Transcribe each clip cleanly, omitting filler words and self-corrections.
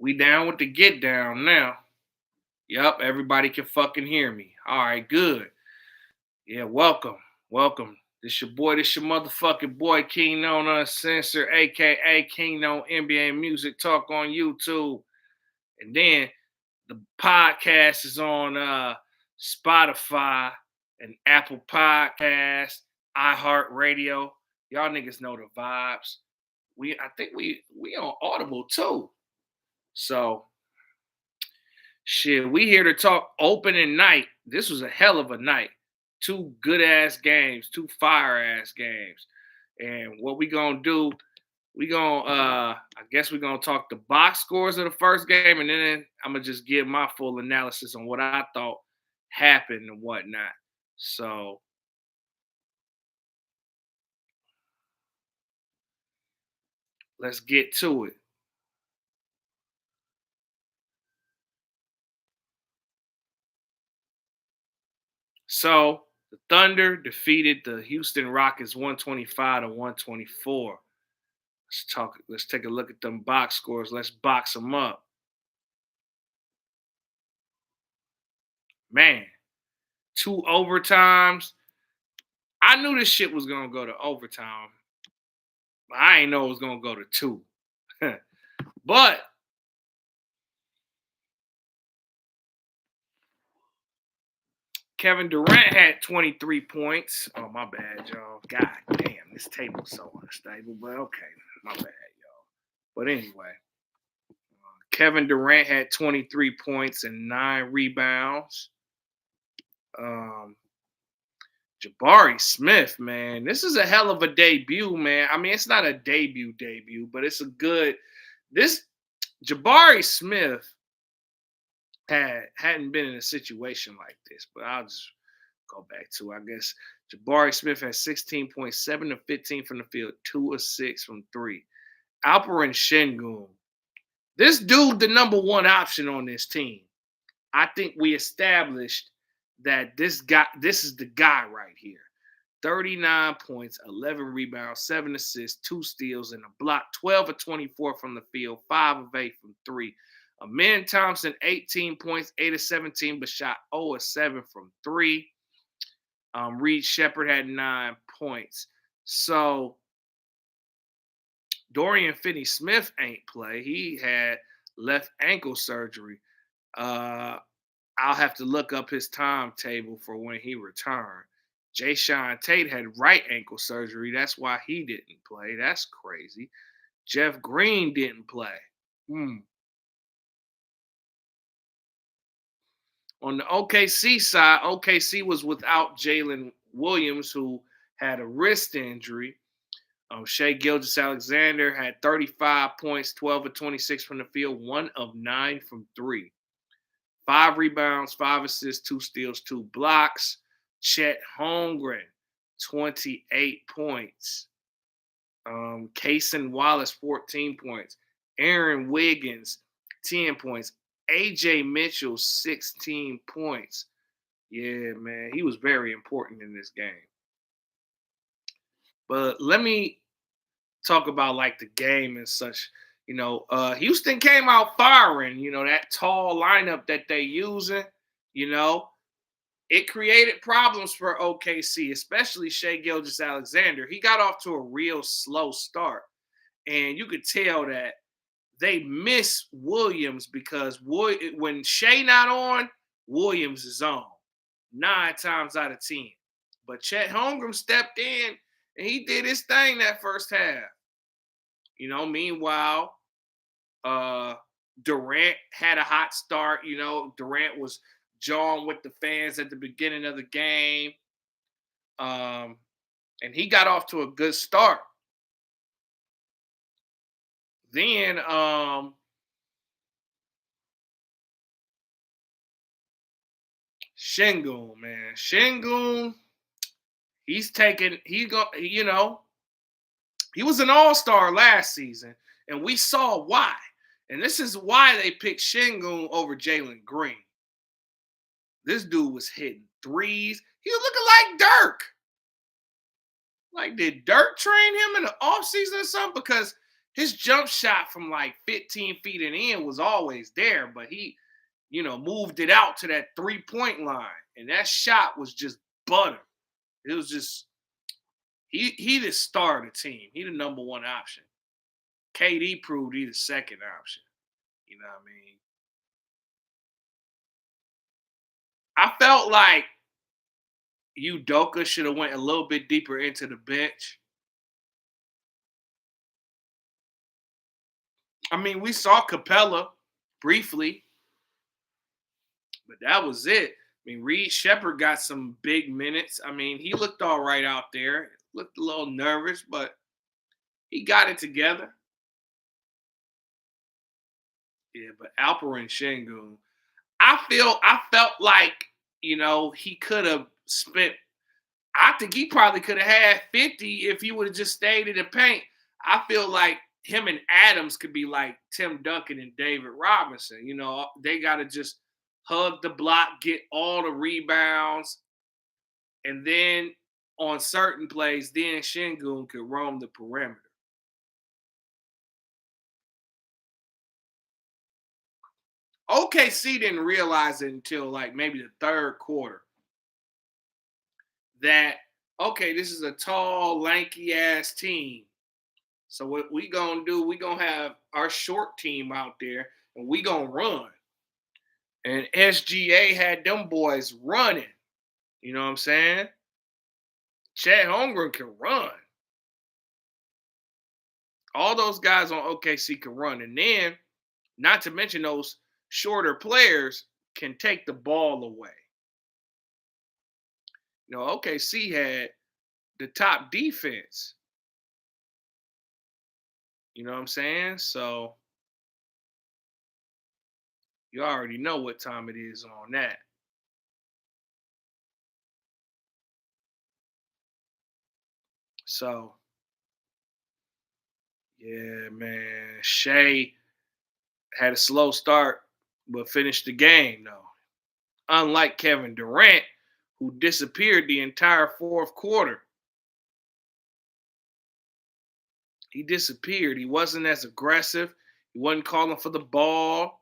We down with the get down now. Yup, everybody can fucking hear me. All right, good. Yeah, welcome. Welcome. This your motherfucking boy, King Known Uncensored, aka King Known NBA Music Talk on YouTube. And then the podcast is on Spotify and Apple Podcasts, iHeartRadio. Y'all niggas know the vibes. I think we on Audible too. So shit, we here to talk opening night. This was a hell of a night. Two good ass games, two fire ass games. And what we gonna do, I guess we're gonna talk the box scores of the first game, and then I'm gonna just give my full analysis on what I thought happened and whatnot. So let's get to it. So the Thunder defeated the Houston Rockets 125 to 124. Let's take a look at them box scores. Let's box them up. Man, two overtimes. I knew this shit was gonna go to overtime, but I ain't know it was gonna go to two. But Kevin Durant had 23 points. Oh, my bad, y'all. God damn, this table's so unstable, but okay, my bad, y'all. But anyway, Kevin Durant had 23 points and 9 rebounds. Um, Jabari Smith, man, this is a hell of a debut, man. I mean, it's not a debut, but it's a good. This Jabari Smith hadn't been in a situation like this, but I'll just go back to, I guess, Jabari Smith had 16.7 to 15 from the field, 2 of 6 from three. Alperen Sengun, this dude, the number one option on this team. I think we established that this is the guy right here. 39 points, 11 rebounds, 7 assists, 2 steals, and a block. 12 of 24 from the field, 5 of 8 from three. Amen Thompson, 18 points, 8 of 17, but shot 0 of 7 from three. Reed Shepherd had 9 points. So Dorian Finney-Smith ain't play. He had left ankle surgery. I'll have to look up his timetable for when he returned. Jae'Sean Tate had right ankle surgery. That's why he didn't play. That's crazy. Jeff Green didn't play. On the OKC side, OKC was without Jalen Williams, who had a wrist injury. Shai Gilgeous-Alexander had 35 points, 12 of 26 from the field, 1 of 9 from three. 5 rebounds, 5 assists, 2 steals, 2 blocks. Chet Holmgren, 28 points. Cason Wallace, 14 points. Aaron Wiggins, 10 points. AJ Mitchell, 16 points. Yeah, man, he was very important in this game. But let me talk about like the game and such. Houston came out firing, that tall lineup that they using, it created problems for OKC, especially Shai Gilgeous-Alexander. He got off to a real slow start. And you could tell that they miss Williams because when Shai not on, Williams is on 9 times out of 10. But Chet Holmgren stepped in and he did his thing that first half. Meanwhile, Durant had a hot start. Durant was jawing with the fans at the beginning of the game. And he got off to a good start. Then Sengun, man. Sengun, he was an all-star last season, and we saw why. And this is why they picked Sengun over Jalen Green. This dude was hitting threes. He was looking like Dirk. Like, did Dirk train him in the offseason or something? Because his jump shot from like 15 feet and in was always there, but he, moved it out to that 3-point line. And that shot was just butter. It was just he the star of the team. He the number one option. KD proved he the second option. You know what I mean? I felt like Udoka should have went a little bit deeper into the bench. I mean, we saw Capella briefly, but that was it. I mean, Reed Shepard got some big minutes. I mean, he looked all right out there. Looked a little nervous, but he got it together. Yeah, but Alperen Şengün, I felt like, he could have spent. I think he probably could have had 50 if he would have just stayed in the paint. I feel like him and Adams could be like Tim Duncan and David Robinson. They got to just hug the block, get all the rebounds, and then on certain plays, then Şengün could roam the perimeter. OKC didn't realize it until like maybe the third quarter that, okay, this is a tall, lanky ass team. So what we gonna do, we gonna have our short team out there and we gonna run. And SGA had them boys running. You know what I'm saying? Chet Holmgren can run. All those guys on OKC can run. And then, not to mention those shorter players can take the ball away. OKC had the top defense. You know what I'm saying? So you already know what time it is on that. So, yeah, man. Shea had a slow start, but finished the game, though. Unlike Kevin Durant, who disappeared the entire fourth quarter. He disappeared. He wasn't as aggressive. He wasn't calling for the ball.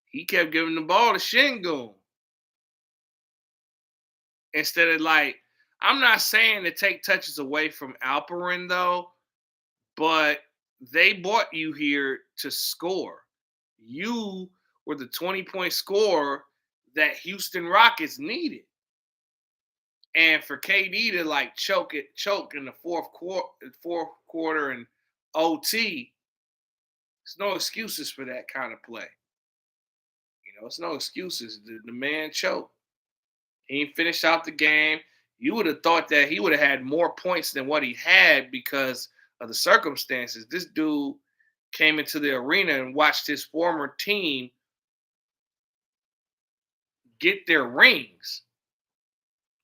He kept giving the ball to Şengün. Instead of I'm not saying to take touches away from Alperen though, but they brought you here to score. You were the 20-point scorer that Houston Rockets needed. And for KD to choke in the fourth quarter and OT, there's no excuses for that kind of play. It's no excuses. The man choked. He finished out the game. You would have thought that he would have had more points than what he had because of the circumstances. This dude came into the arena and watched his former team get their rings.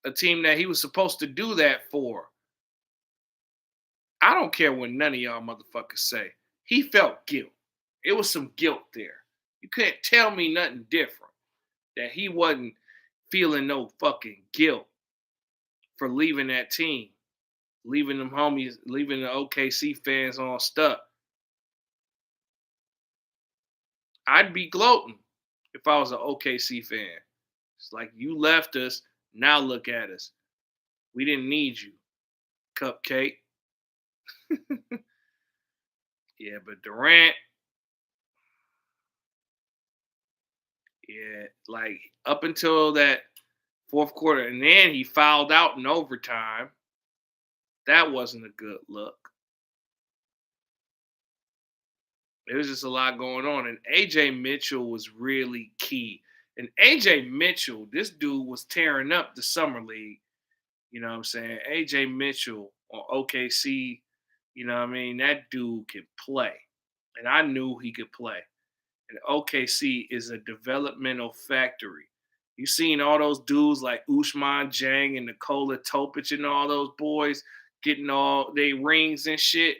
A team that he was supposed to do that for. I don't care what none of y'all motherfuckers say. He felt guilt. It was some guilt there. You can't tell me nothing different. That he wasn't feeling no fucking guilt for leaving that team. Leaving them homies, leaving the OKC fans on stuck. I'd be gloating if I was an OKC fan. It's like, you left us, now look at us. We didn't need you, cupcake. Yeah, but Durant, up until that fourth quarter, and then he fouled out in overtime. That wasn't a good look. There was just a lot going on. And AJ Mitchell was really key. And AJ Mitchell, this dude was tearing up the summer league. You know what I'm saying? AJ Mitchell on OKC, you know what I mean? That dude can play. And I knew he could play. And OKC is a developmental factory. You seen all those dudes like Usman Jang and Nikola Topic and all those boys getting all their rings and shit.